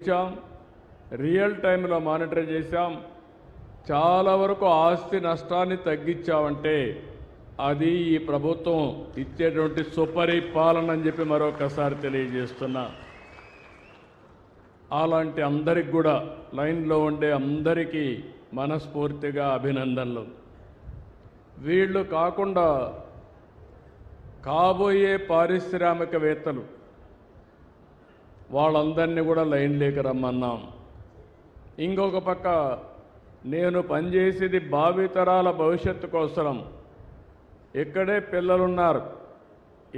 ఇచ్చాం, రియల్ టైంలో మానిటర్ చేశాం, చాలా వరకు ఆస్తి నష్టాన్ని తగ్గించామంటే అది ఈ ప్రభుత్వం ఇచ్చేటువంటి సుపరిపాలన అని చెప్పి మరొకసారి తెలియజేస్తున్నా. అలాంటి అందరికి కూడా లైన్లో ఉండే అందరికీ మనస్ఫూర్తిగా అభినందనలు. వీళ్ళు కాకుండా కాబోయే పారిశ్రామికవేత్తలు వాళ్ళందరినీ కూడా లైన్లోకి రమ్మన్నాం. ఇంకొక పక్క నేను పనిచేసేది భావితరాల భవిష్యత్తు కోసం. ఇక్కడే పిల్లలున్నారు,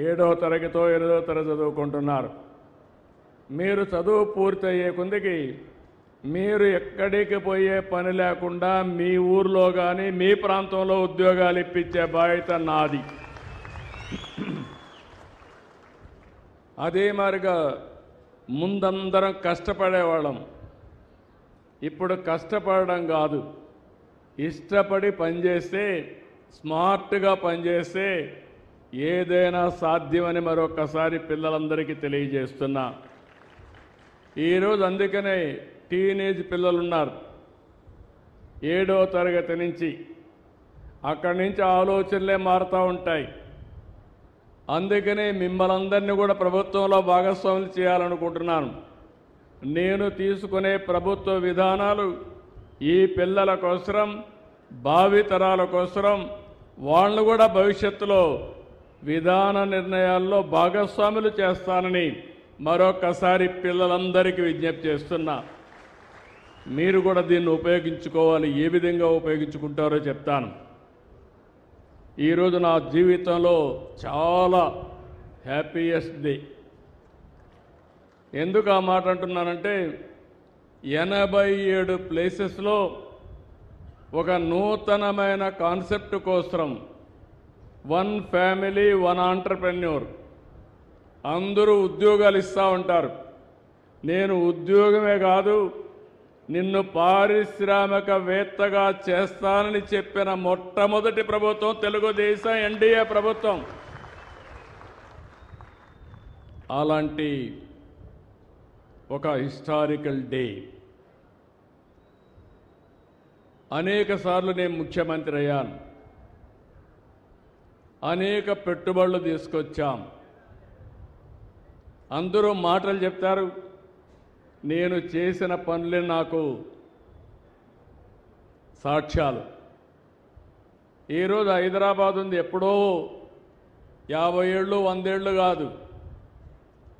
7వ తరగతో 8వ తరగతి చదువుకుంటున్నారు. మీరు చదువు పూర్తయ్యే కొందికి మీరు ఎక్కడికి పోయే పని లేకుండా మీ ఊర్లో కానీ మీ ప్రాంతంలో ఉద్యోగాలు ఇప్పించే బాధ్యత నాది. అదే మాదిరిగా ముందందరం కష్టపడేవాళ్ళం. ఇప్పుడు కష్టపడడం కాదు, ఇష్టపడి పనిచేస్తే, స్మార్ట్గా పనిచేస్తే ఏదైనా సాధ్యమని మరొకసారి పిల్లలందరికీ తెలియజేస్తున్నా. ఈరోజు అందుకనే టీనేజ్ పిల్లలు ఉన్నారు, 7వ తరగతి నుంచి. అక్కడి నుంచి ఆలోచనలే మారుతూ ఉంటాయి. అందుకనే మిమ్మల్ని అందరినీ కూడా ప్రభుత్వంలో భాగస్వాములు చేయాలనుకుంటున్నాను. నేను తీసుకునే ప్రభుత్వ విధానాలు ఈ పిల్లల కోసం, భావితరాల కోసం, వాళ్ళను కూడా భవిష్యత్తులో విధాన నిర్ణయాల్లో భాగస్వాములు చేస్తానని మరొకసారి పిల్లలందరికీ విజ్ఞప్తి చేస్తున్నా. మీరు కూడా దీన్ని ఉపయోగించుకోవాలి. ఏ విధంగా ఉపయోగించుకుంటారో చెప్తాను. ఈరోజు నా జీవితంలో చాలా హ్యాపీయెస్ట్ డే. ఎందుకు ఆ మాట అంటున్నానంటే 87 ప్లేసెస్లో ఒక నూతనమైన కాన్సెప్ట్ కోసం, 1 ఫ్యామిలీ 1 ఆంటర్‌ప్రెన్యూర్, అందరూ ఉద్యోగాలు ఇస్తూ ఉంటారు. నేను ఉద్యోగమే కాదు, నిన్ను పారిశ్రామికవేత్తగా చేస్తానని చెప్పిన మొట్టమొదటి ప్రభుత్వం తెలుగుదేశం ఎన్డీఏ ప్రభుత్వం. అలాంటి ఒక హిస్టారికల్ డే. అనేక సార్లు నేను ముఖ్యమంత్రి అయ్యాను, అనేక పెట్టుబడులు తీసుకొచ్చాం. అందరూ మాటలు చెప్తారు, నేను చేసిన పనులే నాకు సాక్ష్యాలు. ఈరోజు హైదరాబాద్ ఉంది, ఎప్పుడో 50 ఏళ్ళు 100 ఏళ్ళు కాదు,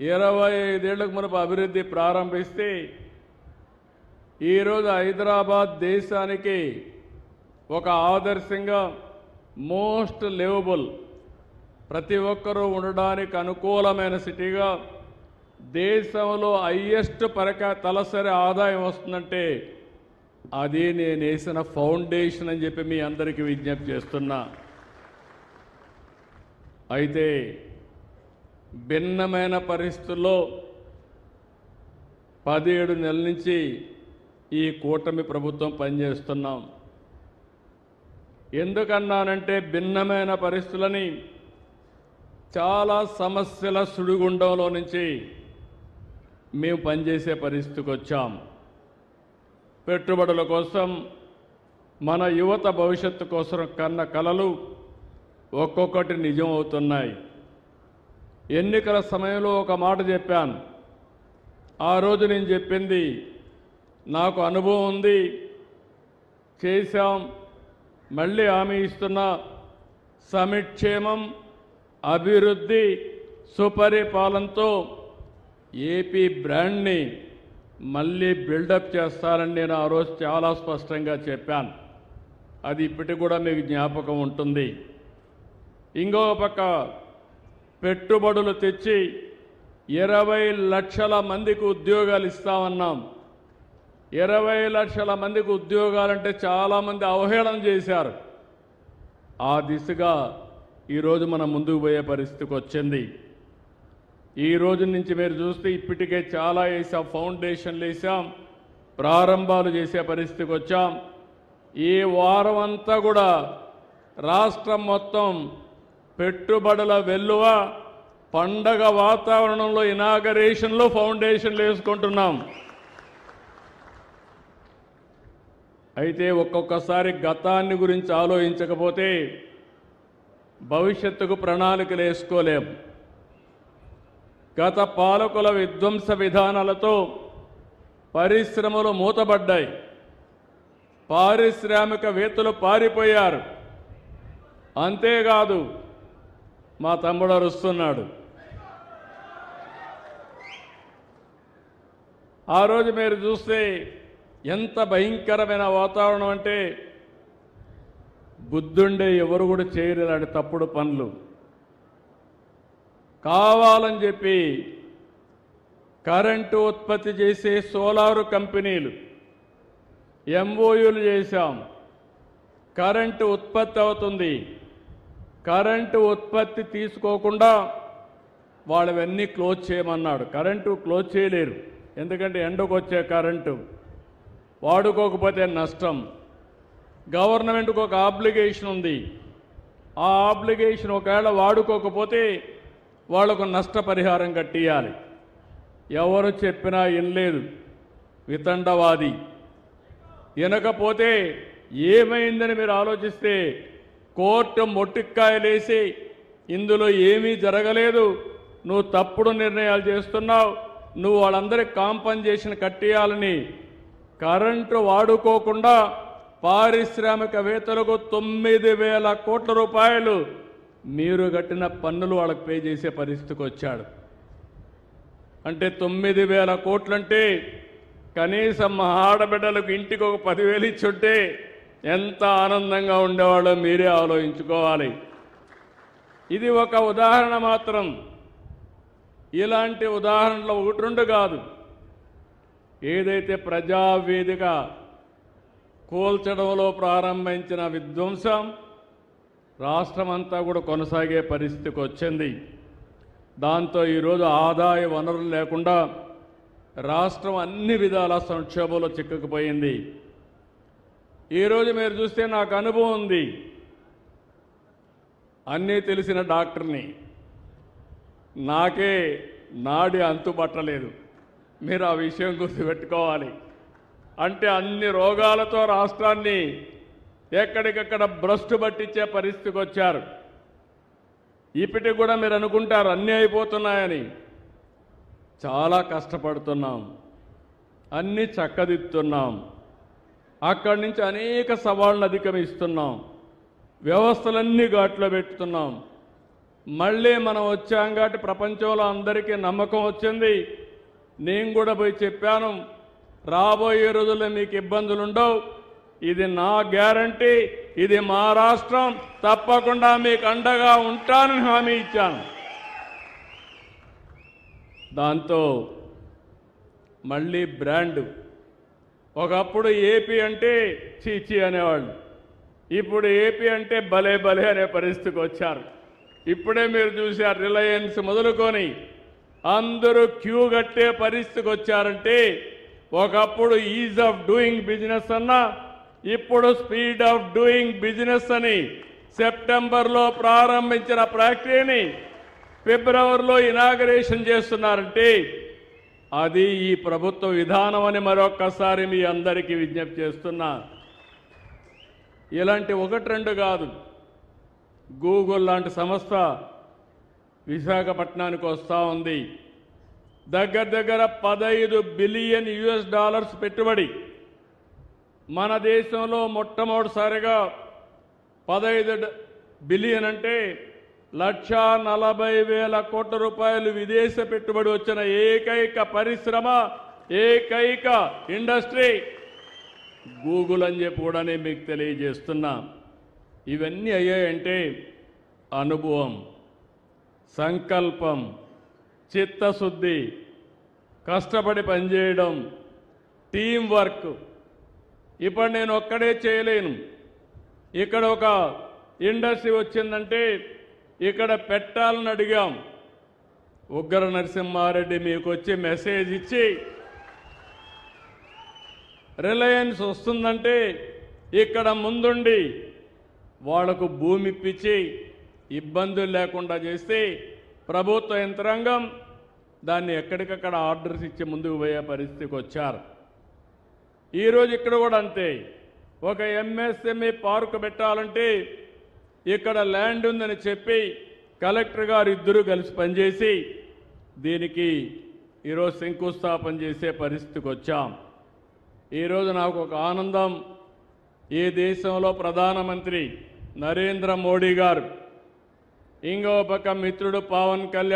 25 ఏళ్లకు మునుపు అభివృద్ధి ప్రారంభిస్తే ఈరోజు హైదరాబాద్ దేశానికి ఒక ఆదర్శంగా, మోస్ట్ లివబుల్, ప్రతి ఒక్కరూ ఉండడానికి అనుకూలమైన సిటీగా, దేశంలో హైయెస్ట్ తలసరి ఆదాయం వస్తుందంటే అది నేను వేసిన ఫౌండేషన్ అని చెప్పి మీ అందరికీ విజ్ఞప్తి చేస్తున్నా. అయితే భిన్నమైన పరిస్థితుల్లో 17 నెలల నుంచి ఈ కూటమి ప్రభుత్వం పనిచేస్తున్నాం. ఎందుకన్నానంటే భిన్నమైన పరిస్థితులని, చాలా సమస్యల సుడిగుండంలో నుంచి మేము పనిచేసే పరిస్థితికి వచ్చాం. పెట్టుబడుల కోసం, మన యువత భవిష్యత్తు కోసం కన్న కలలు ఒక్కొక్కటి నిజం అవుతున్నాయి. ఎన్నికల సమయంలో ఒక మాట చెప్పాను. ఆ రోజు నేను చెప్పింది, నాకు అనుభవం ఉంది, చేశాం, మళ్ళీ హామీ ఇస్తున్నా, సమిక్షేమం, అభివృద్ధి, సుపరిపాలనతో ఏపీ బ్రాండ్ని మళ్ళీ బిల్డప్ చేస్తానని నేను ఆ రోజు చాలా స్పష్టంగా చెప్పాను. అది ఇప్పటికి కూడా మీకు జ్ఞాపకం ఉంటుంది. ఇంకో పక్క పెట్టుబడులు తెచ్చి 20 లక్షల మందికి ఉద్యోగాలు ఇస్తామన్నాం. 20 లక్షల మందికి ఉద్యోగాలంటే చాలామంది అవహేళన చేశారు. ఆ దిశగా ఈరోజు మనం ముందుకు పోయే పరిస్థితికి వచ్చింది. ఈ రోజు నుంచి మీరు చూస్తే ఇప్పటికే చాలా వేసాం, ఫౌండేషన్లు వేసాం, ప్రారంభాలు చేసే పరిస్థితికి వచ్చాం. ఈ వారం అంతా కూడా రాష్ట్రం మొత్తం పెట్టుబడుల వెల్లువ, పండగ వాతావరణంలో ఇనాగరేషన్లో ఫౌండేషన్లు వేసుకుంటున్నాం. అయితే ఒక్కొక్కసారి గతాన్ని గురించి ఆలోచించకపోతే భవిష్యత్తుకు ప్రణాళికలు వేసుకోలేం. గత పాలకుల విధ్వంస విధానాలతో పరిశ్రమలు మూతబడ్డాయి, పారిశ్రామికవేత్తలు పారిపోయారు. అంతేకాదు, మా తమ్ముడు అరుస్తున్నాడు. ఆ రోజు మీరు చూస్తే ఎంత భయంకరమైన వాతావరణం అంటే బుద్ధుండే ఎవరు కూడా చేయరు ఇలాంటి తప్పుడు పనులు. కావాలని చెప్పి కరెంటు ఉత్పత్తి చేసే సోలారు కంపెనీలు ఎంఓయూలు చేశాం. కరెంటు ఉత్పత్తి అవుతుంది, కరెంటు ఉత్పత్తి తీసుకోకుండా వాళ్ళవన్నీ క్లోజ్ చేయమన్నాడు. కరెంటు క్లోజ్ చేయలేరు, ఎందుకంటే ఎండకు వచ్చే కరెంటు వాడుకోకపోతే నష్టం. గవర్నమెంట్కి ఒక ఆబ్లిగేషన్ ఉంది, ఆ ఆబ్లిగేషన్ ఒకవేళ వాడుకోకపోతే వాళ్లకు నష్టపరిహారం కట్టియాలి. ఎవరు చెప్పినా వినలేదు, వితండవాది. వినకపోతే ఏమైందని మీరు ఆలోచిస్తే కోర్టు మొట్టికాయలేసి ఇందులో ఏమీ జరగలేదు, నువ్వు తప్పుడు నిర్ణయాలు చేస్తున్నావు, నువ్వు వాళ్ళందరికీ కాంపన్సేషన్ కట్టియాలని కరెంటు వాడుకోకుండా పారిశ్రామికవేత్తలకు 9,000 కోట్ల రూపాయలు మీరు కట్టిన పన్నులు వాళ్ళకి పే చేసే పరిస్థితికి వచ్చాడు. అంటే 9,000 కోట్లంటే కనీసం మా ఆడబిడ్డలకు ఇంటికి ఒక 10,000 ఇచ్చుంటే ఎంత ఆనందంగా ఉండేవాళ్ళో మీరే ఆలోచించుకోవాలి. ఇది ఒక ఉదాహరణ మాత్రం. ఇలాంటి ఉదాహరణలు ఒకటి రెండు కాదు. ఏదైతే ప్రజావేదిక కూల్చడంలో ప్రారంభించిన విధ్వంసం రాష్ట్రమంతా కూడా కొనసాగే పరిస్థితికి వచ్చింది. దాంతో ఈరోజు ఆదాయ వనరులు లేకుండా రాష్ట్రం అన్ని విధాల సంక్షోభంలో చిక్కుకుపోయింది. ఈరోజు మీరు చూస్తే నాకు అనుభవం ఉంది, అన్నీ తెలిసిన డాక్టర్ని, నాకే నాడి అంతుపట్టలేదు. మీరు ఆ విషయం గుర్తుపెట్టుకోవాలి. అంటే అన్ని రోగాలతో రాష్ట్రాన్ని ఎక్కడికక్కడ భ్రష్టు పట్టించే పరిస్థితికి వచ్చారు. ఇప్పటికి కూడా మీరు అనుకుంటారు అన్నీ అయిపోతున్నాయని. చాలా కష్టపడుతున్నాం, అన్నీ చక్కదిద్దుతున్నాం, అక్కడి నుంచి అనేక సవాళ్ళను అధిగమిస్తున్నాం, వ్యవస్థలన్నీ ఘాట్లో పెట్టుతున్నాం. మళ్ళీ మనం వచ్చాం కాబట్టి ప్రపంచంలో అందరికీ నమ్మకం వచ్చింది. నేను కూడా పోయి చెప్పాను, రాబోయే రోజుల్లో మీకు ఇబ్బందులు ఉండవు, ఇది నా గ్యారంటీ, ఇది మా రాష్ట్రం, తప్పకుండా మీకు అండగా ఉంటానని హామీ ఇచ్చాను. దాంతో మళ్ళీ బ్రాండ్, ఒకప్పుడు ఏపీ అంటే చీచీ అనేవాళ్ళు, ఇప్పుడు ఏపీ అంటే భలే భలే అనే పరిస్థితికి వచ్చారు. ఇప్పుడే మీరు చూశారు, రిలయన్స్ మొదలుకొని అందరూ క్యూ కట్టే పరిస్థితికి వచ్చారంటే ఒకప్పుడు ఈజ్ ఆఫ్ డూయింగ్ బిజినెస్ అన్నా ఇప్పుడు స్పీడ్ ఆఫ్ డూయింగ్ బిజినెస్ అని సెప్టెంబర్లో ప్రారంభించిన ఫ్యాక్టరీని ఫిబ్రవరిలో ఇనాగరేషన్ చేస్తున్నారంటే అది ఈ ప్రభుత్వ విధానం అని మరొక్కసారి మీ అందరికీ విజ్ఞప్తి చేస్తున్నా. ఇలాంటి ఒకటి రెండు కాదు. గూగుల్ లాంటి సంస్థ విశాఖపట్నానికి వస్తూ ఉంది. దగ్గర 15 బిలియన్ US పెట్టుబడి. మన దేశంలో మొట్టమొదటిసారిగా 15 బిలియన్ అంటే 1,40,000 కోట్ల రూపాయలు విదేశ పెట్టుబడి వచ్చిన ఏకైక పరిశ్రమ, ఏకైక ఇండస్ట్రీ గూగుల్ అని చెప్పి కూడా నేను మీకు తెలియజేస్తున్నా. ఇవన్నీ అయ్యాయంటే అనుభవం, సంకల్పం, చిత్తశుద్ధి, కష్టపడి పనిచేయడం, టీం వర్క్. ఇప్పుడు నేను ఒక్కడే చేయలేను. ఇక్కడ ఒక ఇండస్ట్రీ వచ్చిందంటే ఇక్కడ పెట్టాలని అడిగాం. ఉగ్ర నరసింహారెడ్డి మీకు వచ్చి మెసేజ్ ఇచ్చి రిలయన్స్ వస్తుందంటే ఇక్కడ ముందుండి వాళ్లకు భూమి ఇప్పించి ఇబ్బందులు లేకుండా చేస్తే ప్రభుత్వ యంత్రాంగం దాన్ని ఎక్కడికక్కడ ఆర్డర్స్ ఇచ్చి ముందుకు పోయే పరిస్థితికి వచ్చారు. ఈరోజు ఇక్కడ కూడా అంతే. ఒక ఎంఎస్ఎంఈ పార్కు పెట్టాలంటే ఇక్కడ ల్యాండ్ ఉందని చెప్పి కలెక్టర్ గారు ఇద్దరు కలిసి పనిచేసి దీనికి ఈరోజు శంకుస్థాపన చేసే పరిస్థితికి వచ్చాం. ఈరోజు నాకు ఒక ఆనందం, ఈ దేశంలో ప్రధానమంత్రి నరేంద్ర మోడీ గారు, ఇంకో పక్క మిత్రుడు పవన్ కళ్యాణ్